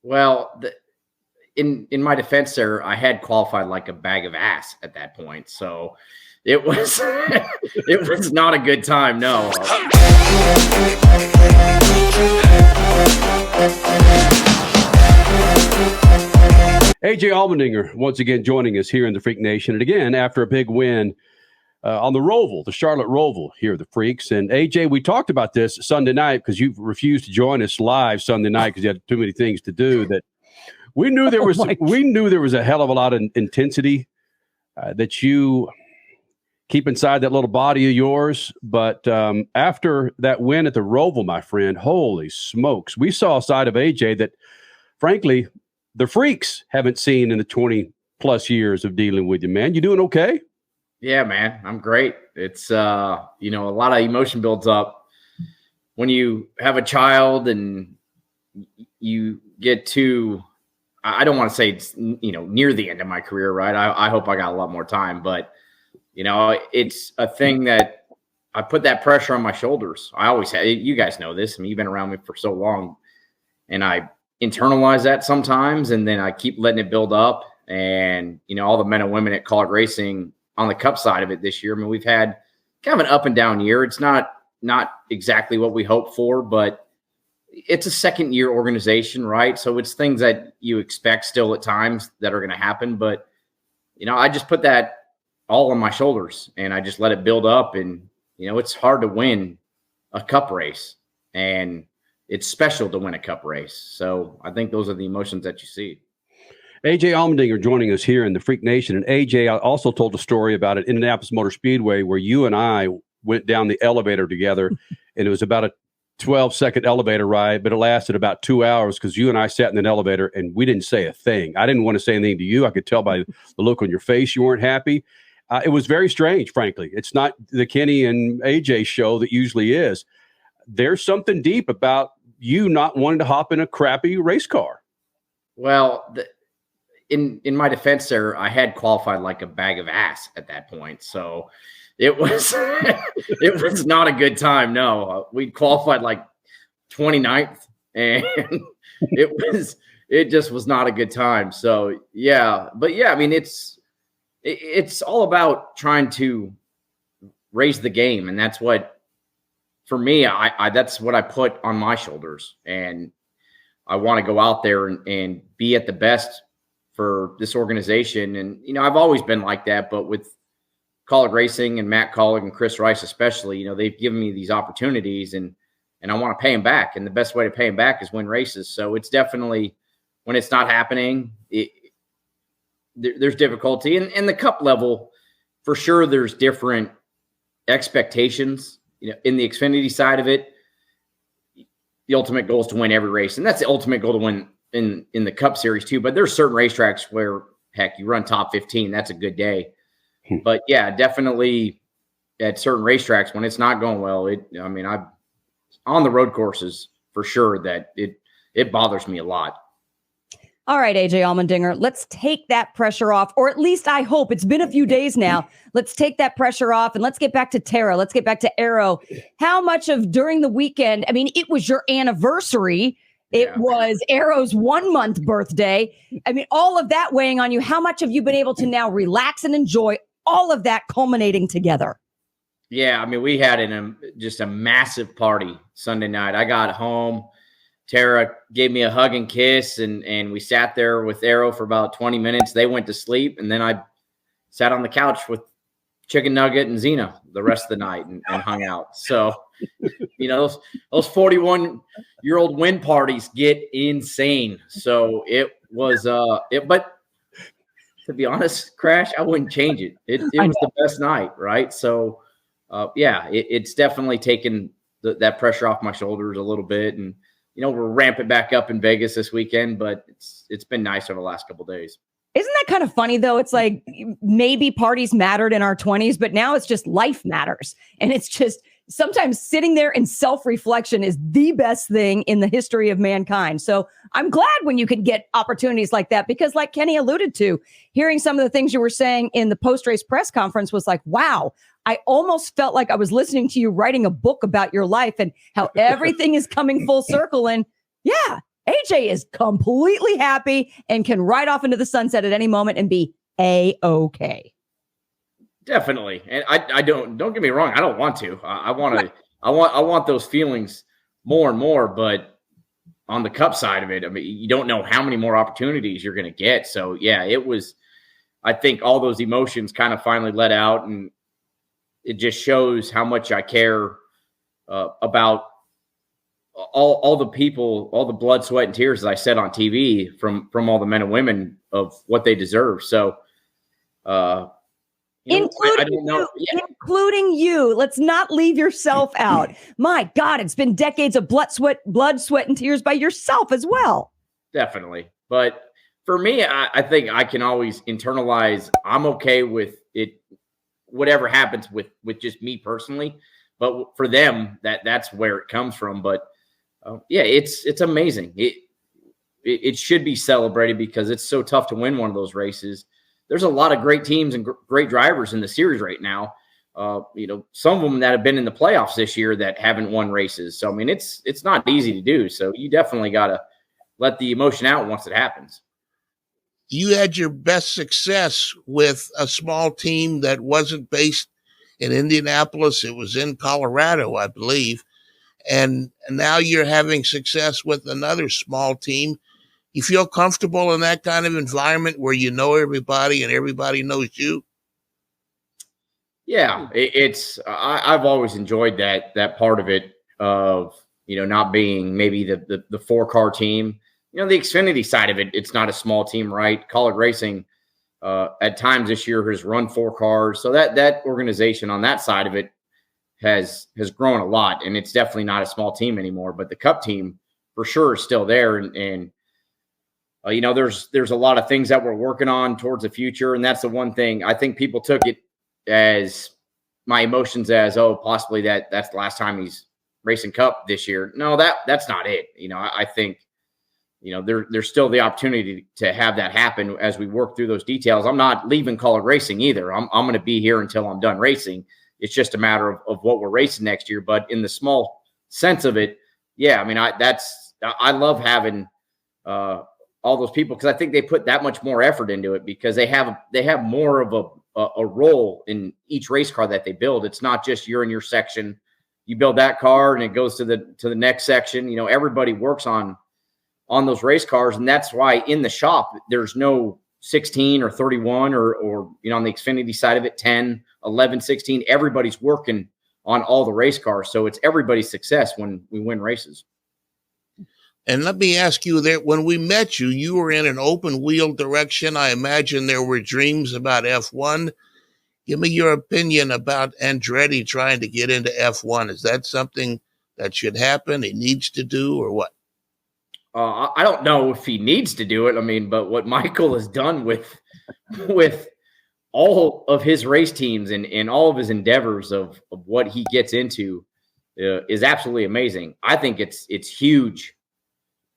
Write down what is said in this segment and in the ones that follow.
Well, in my defense there, I had qualified like a bag of ass at that point. So it was it was not a good time. No. Aj Allmendinger once again joining us here in the Freak Nation. And again, after a big win on the Roval, the Charlotte Roval here, the Freaks. And AJ, we talked about this Sunday night because you refused to join us live Sunday night because you had too many things to do. That we knew there was a hell of a lot of intensity that you keep inside that little body of yours. But after that win at the Roval, my friend, holy smokes, we saw a side of AJ that, frankly, the Freaks haven't seen in the 20 plus years of dealing with you, man. You doing okay? Yeah, man, I'm great. It's, a lot of emotion builds up when you have a child and you get to, I don't want to say it's, near the end of my career, right? I hope I got a lot more time, but, it's a thing that I put that pressure on my shoulders. I always had, you guys know this. I mean, you've been around me for so long, and I internalize that sometimes, and then I keep letting it build up. And, all the men and women at College Racing on the Cup side of it this year, I mean, we've had kind of an up and down year. It's not exactly what we hoped for, but it's a second year organization, right? So it's things that you expect still at times that are going to happen. But, I just put that all on my shoulders and I just let it build up. And, it's hard to win a Cup race, and it's special to win a Cup race. So I think those are the emotions that you see. Aj Allmendinger joining us here in the Freak Nation. And AJ also told a story about it in Indianapolis Motor Speedway where you and I went down the elevator together, and it was about a 12-second elevator ride, but it lasted about 2 hours because you and I sat in an elevator and we didn't say a thing. I didn't want to say anything to you. I could tell by the look on your face you weren't happy. It was very strange, frankly. It's not the Kenny and AJ show that usually is. There's something deep about you not wanting to hop in a crappy race car. Well, in my defense there, I had qualified like a bag of ass at that point. So it was it was not a good time. No, we qualified like 29th, and it just was not a good time. So yeah, but yeah, I mean, it's all about trying to raise the game, and that's what, for me, I that's what I put on my shoulders, and I want to go out there and be at the best for this organization. And, I've always been like that, but with College Racing and Matt Collig and Chris Rice, especially, they've given me these opportunities, and I want to pay them back. And the best way to pay them back is win races. So it's definitely, when it's not happening, there's difficulty. And the Cup level, for sure, there's different expectations. In the Xfinity side of it, the ultimate goal is to win every race. And that's the ultimate goal, to win in the Cup Series too. But there's certain racetracks where, heck, you run top 15, that's a good day. But yeah, definitely at certain racetracks when it's not going well, I'm on the road courses for sure that it bothers me a lot. All right, Aj Allmendinger, let's take that pressure off, or at least I hope. It's been a few days now. Let's take that pressure off, and let's get back to Tara. Let's get back to Aero. How much of during the weekend, I mean, it was your anniversary. It was Aero's 1 month birthday. I mean, all of that weighing on you. How much have you been able to now relax and enjoy all of that culminating together? Yeah, I mean, we had just a massive party Sunday night. I got home. Tara gave me a hug and kiss, and we sat there with Aero for about 20 minutes. They went to sleep, and then I sat on the couch with Chicken Nugget and Xena the rest of the night and hung out. So, those 41-year-old win parties get insane. So it was but to be honest, Crash, I wouldn't change it. It was the best night, right? So it's definitely taken that pressure off my shoulders a little bit, and we're ramping back up in Vegas this weekend, but it's been nice over the last couple of days. Isn't that kind of funny, though? It's like maybe parties mattered in our 20s, but now it's just life matters. And it's just sometimes sitting there in self-reflection is the best thing in the history of mankind. So I'm glad when you can get opportunities like that, because like Kenny alluded to, hearing some of the things you were saying in the post-race press conference was like, wow, I almost felt like I was listening to you writing a book about your life and how everything is coming full circle. And yeah, AJ is completely happy and can ride off into the sunset at any moment and be A-okay. Definitely. And I don't get me wrong. I don't want to. I want those feelings more and more, but on the Cup side of it, I mean, you don't know how many more opportunities you're going to get. So yeah, I think all those emotions kind of finally let out, and it just shows how much I care about all the people, all the blood, sweat, and tears, as I said on TV, from all the men and women of what they deserve. So, including you. Let's not leave yourself out. My God, it's been decades of blood, sweat, and tears by yourself as well. Definitely. But for me, I think I can always internalize, I'm okay with it, whatever happens with just me personally. But for them, that's where it comes from. But yeah, it's amazing. It should be celebrated because it's so tough to win one of those races. There's a lot of great teams and great drivers in the series right now. Some of them that have been in the playoffs this year that haven't won races. So, I mean, it's not easy to do. So you definitely got to let the emotion out once it happens. You had your best success with a small team that wasn't based in Indianapolis. It was in Colorado, I believe. And now you're having success with another small team. You feel comfortable in that kind of environment where you know everybody and everybody knows you? Yeah, I've always enjoyed that part of it, of, not being maybe the 4-car team. The Xfinity side of it, it's not a small team, right? College Racing at times this year has run 4 cars. So that organization on that side of it has grown a lot, and it's definitely not a small team anymore. But the Cup team for sure is still there. And there's a lot of things that we're working on towards the future. And that's the one thing I think people took it as my emotions as, oh, possibly that's the last time he's racing Cup this year. No, that's not it. I think, there's still the opportunity to have that happen as we work through those details. I'm not leaving College Racing either. I'm going to be here until I'm done racing. It's just a matter of what we're racing next year. But in the small sense of it, yeah, I mean, I love having all those people, because I think they put that much more effort into it, because they have more of a role in each race car that they build. It's not just you're in your section, you build that car and it goes to the next section. Everybody works on those race cars, and that's why in the shop there's no 16 or 31 or on the Xfinity side of it 10, 11, 16. Everybody's working on all the race cars, so it's everybody's success when we win races. And let me ask you, that when we met you, you were in an open wheel direction. I imagine there were dreams about F1. Give me your opinion about Andretti trying to get into F1. Is that something that should happen, he needs to do, or what? I don't know if he needs to do it. I mean, but what Michael has done with all of his race teams and all of his endeavors of what he gets into is absolutely amazing. I think it's huge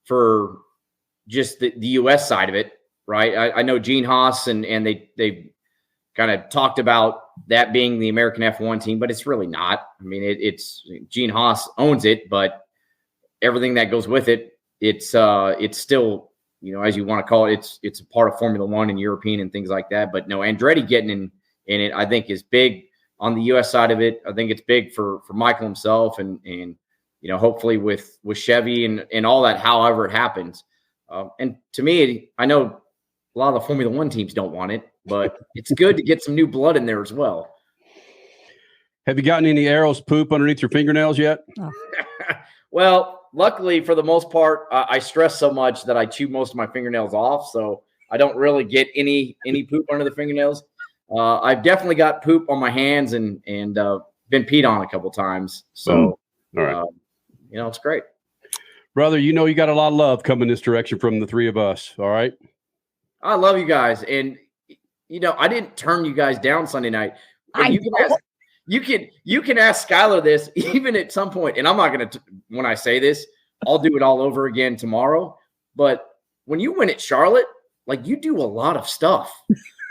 for just the U.S. side of it, right? I know Gene Haas and they kind of talked about that being the American F1 team, but it's really not. I mean, it's Gene Haas owns it, but everything that goes with it, it's still, as you want to call it, it's a part of Formula One and European and things like that. But no, Andretti getting in it, I think, is big on the U.S. side of it. I think it's big for Michael himself and hopefully with Chevy and all that, however it happens. And to me, I know a lot of the Formula One teams don't want it, but it's good to get some new blood in there as well. Have you gotten any Aero's poop underneath your fingernails yet? Oh. Well, luckily for the most part, I stress so much that I chew most of my fingernails off, so I don't really get any poop under the fingernails. I've definitely got poop on my hands and been peed on a couple times. So, all right. It's great. Brother, you got a lot of love coming this direction from the three of us. All right. I love you guys. And, I didn't turn you guys down Sunday night. You can ask Skylar this even at some point. And I'm not going to, when I say this, I'll do it all over again tomorrow. But when you win at Charlotte, like, you do a lot of stuff.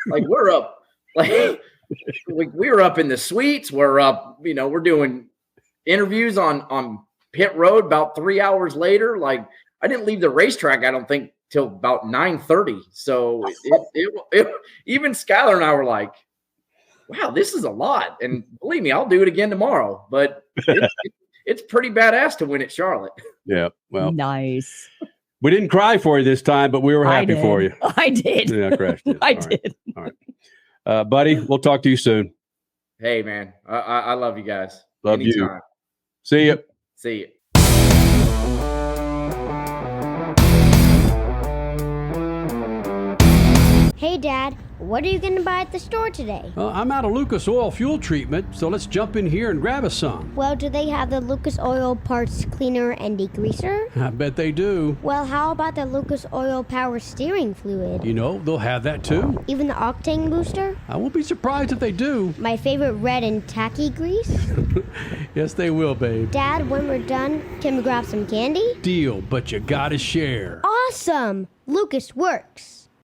Like, we're up, like we're up in the suites. We're up, we're doing interviews on pit road about 3 hours later. Like, I didn't leave the racetrack, I don't think, till about 9:30. So even Skylar and I were like, wow, this is a lot. And believe me, I'll do it again tomorrow. But it's pretty badass to win at Charlotte. Yeah. Well, nice. We didn't cry for you this time, but we were happy for you. I did. Yeah, Crash did. I did. All right. Buddy, we'll talk to you soon. Hey, man, I love you guys. Love Anytime. you. See you. See you. Hey, Dad, what are you going to buy at the store today? I'm out of Lucas Oil fuel treatment, so let's jump in here and grab us some. Well, do they have the Lucas Oil Parts Cleaner and Degreaser? I bet they do. Well, how about the Lucas Oil Power Steering Fluid? You know, they'll have that too. Even the Octane Booster? I won't be surprised if they do. My favorite red and tacky grease? Yes, they will, babe. Dad, when we're done, can we grab some candy? Deal, but you gotta share. Awesome! Lucas works.